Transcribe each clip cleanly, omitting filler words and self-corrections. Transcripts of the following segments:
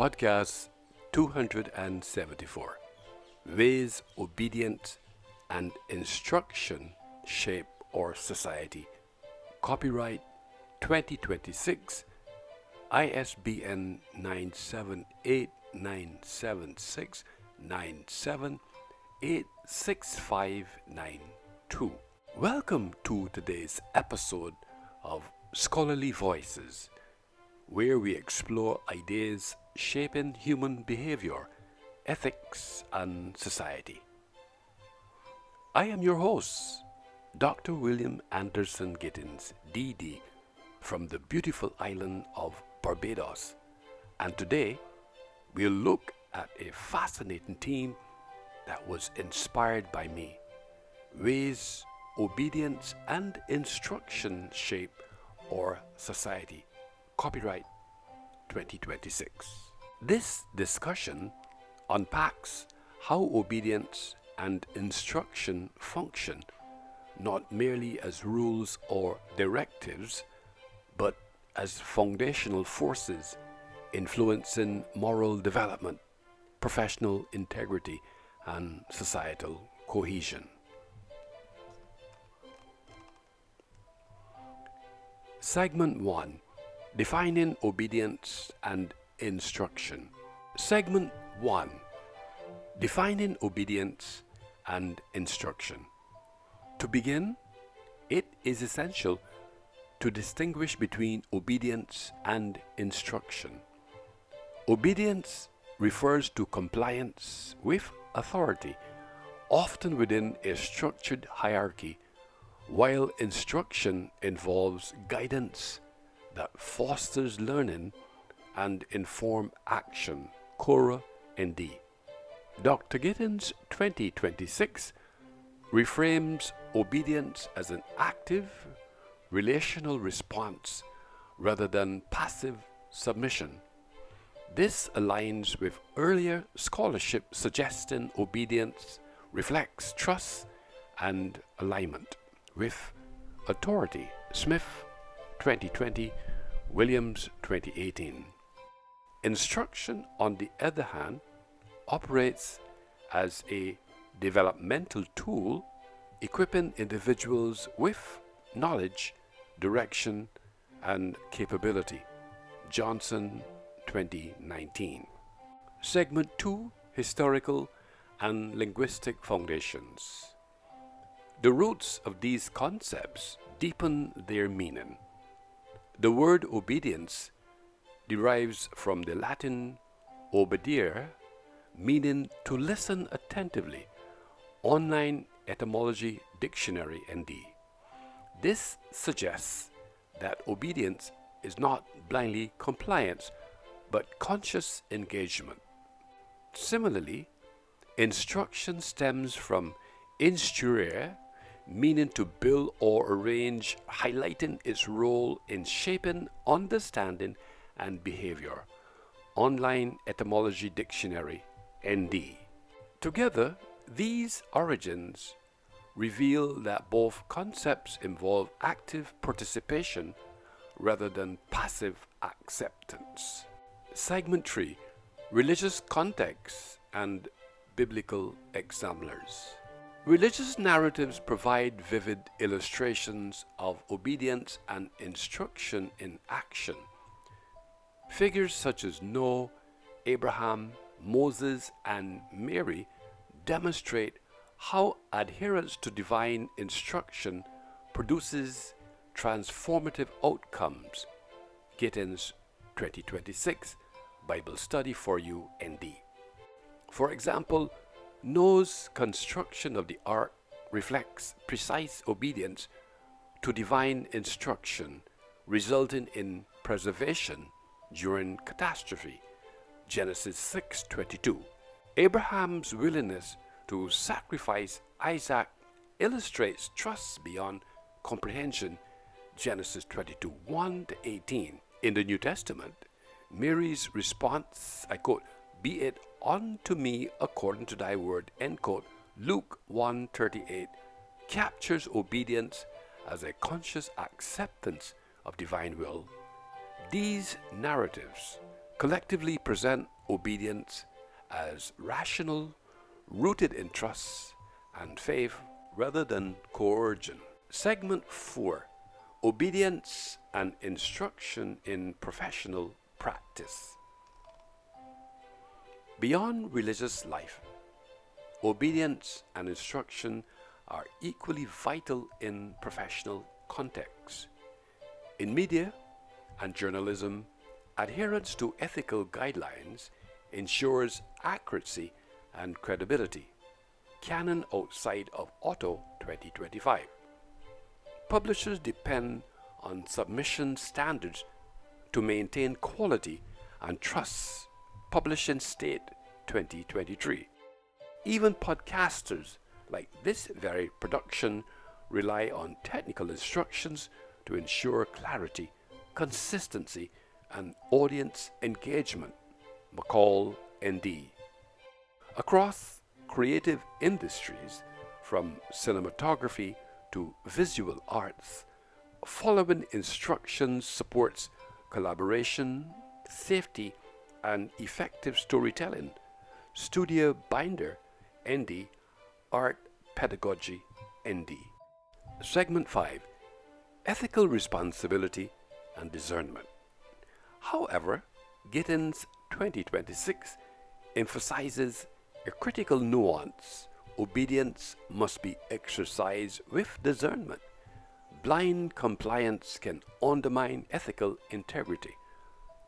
Podcast 274 Ways Obedience and Instruction Shape Our Society. Copyright 2026, ISBN 9789769786592. Welcome to today's episode of Scholarly Voices, where we explore ideas shaping human behavior, ethics, and society. I am your host, Dr. William Anderson Gittins, DD, from the beautiful island of Barbados. And today, we'll look at a fascinating theme that was inspired by me: ways obedience and instruction shape our society. Copyright 2026. This discussion unpacks how obedience and instruction function, not merely as rules or directives, but as foundational forces influencing moral development, professional integrity, and societal cohesion. Segment 1: Defining Obedience and Instruction. Segment 1: Defining Obedience and Instruction. To begin, it is essential to distinguish between obedience and instruction. Obedience refers to compliance with authority, often within a structured hierarchy, while instruction involves guidance that fosters learning and inform action. Cora ND. Dr. Gittins 2026 reframes obedience as an active, relational response rather than passive submission. This aligns with earlier scholarship suggesting obedience reflects trust and alignment with authority. Smith 2020, Williams 2018. Instruction, on the other hand, operates as a developmental tool, equipping individuals with knowledge, direction, and capability. Johnson 2019. Segment 2: Historical and Linguistic Foundations. The roots of these concepts deepen their meaning. The word obedience derives from the Latin obedire, meaning to listen attentively. Online Etymology Dictionary ND. This suggests that obedience is not blindly compliance, but conscious engagement. Similarly, instruction stems from instruere, meaning to build or arrange, highlighting its role in shaping understanding and behavior. Online Etymology Dictionary ND. Together, these origins reveal that both concepts involve active participation rather than passive acceptance. Segment 3: Religious Context and Biblical Examples. Religious narratives provide vivid illustrations of obedience and instruction in action. Figures such as Noah, Abraham, Moses, and Mary demonstrate how adherence to divine instruction produces transformative outcomes. Gittins 2026, Bible Study for You ND. For example, Noah's construction of the ark reflects precise obedience to divine instruction, resulting in preservation during catastrophe. Genesis 6:22. Abraham's willingness to sacrifice Isaac illustrates trust beyond comprehension. Genesis 22:1-18. In the New Testament, Mary's response, I quote, "Be it unto me according to thy word," end quote, Luke 1:38, captures obedience as a conscious acceptance of divine will. These narratives collectively present obedience as rational, rooted in trust and faith rather than coercion. Segment 4. Obedience and instruction in professional practice. Beyond religious life, obedience and instruction are equally vital in professional contexts. In media and journalism, adherence to ethical guidelines ensures accuracy and credibility. Canon outside of Auto 2025. Publishers depend on submission standards to maintain quality and trust. Publishing State 2023. Even podcasters like this very production rely on technical instructions to ensure clarity, consistency, and audience engagement. McCall, ND. Across creative industries, from cinematography to visual arts, following instructions supports collaboration, safety, and effective storytelling. Studio Binder, ND. Art Pedagogy, ND. Segment 5. Ethical responsibility and discernment. However, Gittins 2026 emphasizes a critical nuance. Obedience must be exercised with discernment. Blind compliance can undermine ethical integrity.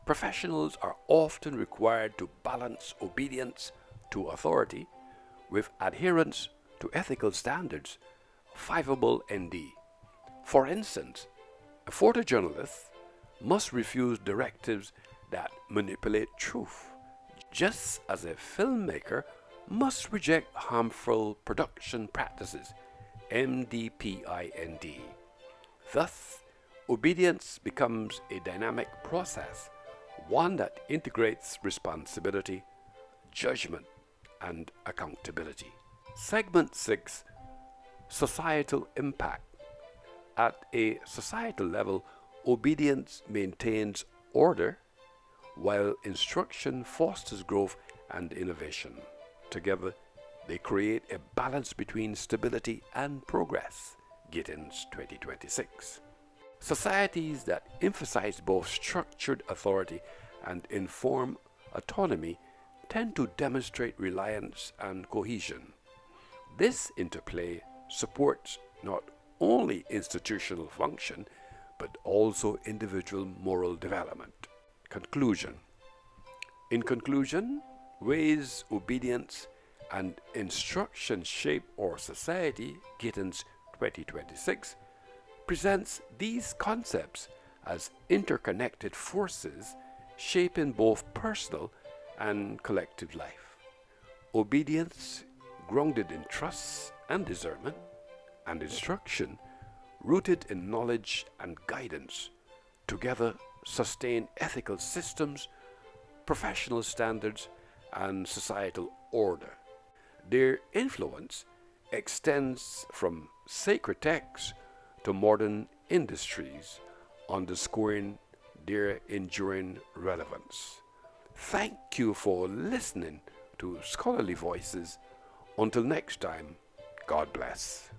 Professionals are often required to balance obedience to authority with adherence to ethical standards. Fiveable ND. For instance, a photojournalist must refuse directives that manipulate truth, just as a filmmaker must reject harmful production practices. MDPIND. Thus, obedience becomes a dynamic process, one that integrates responsibility, judgment, and accountability. Segment 6. Societal impact. At a societal level, obedience maintains order, while instruction fosters growth and innovation. Together, they create a balance between stability and progress. Gittins 2026. Societies that emphasize both structured authority and informed autonomy tend to demonstrate reliance and cohesion. This interplay supports not only institutional function, but also individual moral development. Conclusion. In conclusion, ways obedience and instruction shape our society, Gittins 2026, presents these concepts as interconnected forces shaping both personal and collective life. Obedience, grounded in trust and discernment, and instruction, rooted in knowledge and guidance, together sustain ethical systems, professional standards, and societal order. Their influence extends from sacred texts to modern industries, underscoring their enduring relevance. Thank you for listening to Scholarly Voices. Until next time, God bless.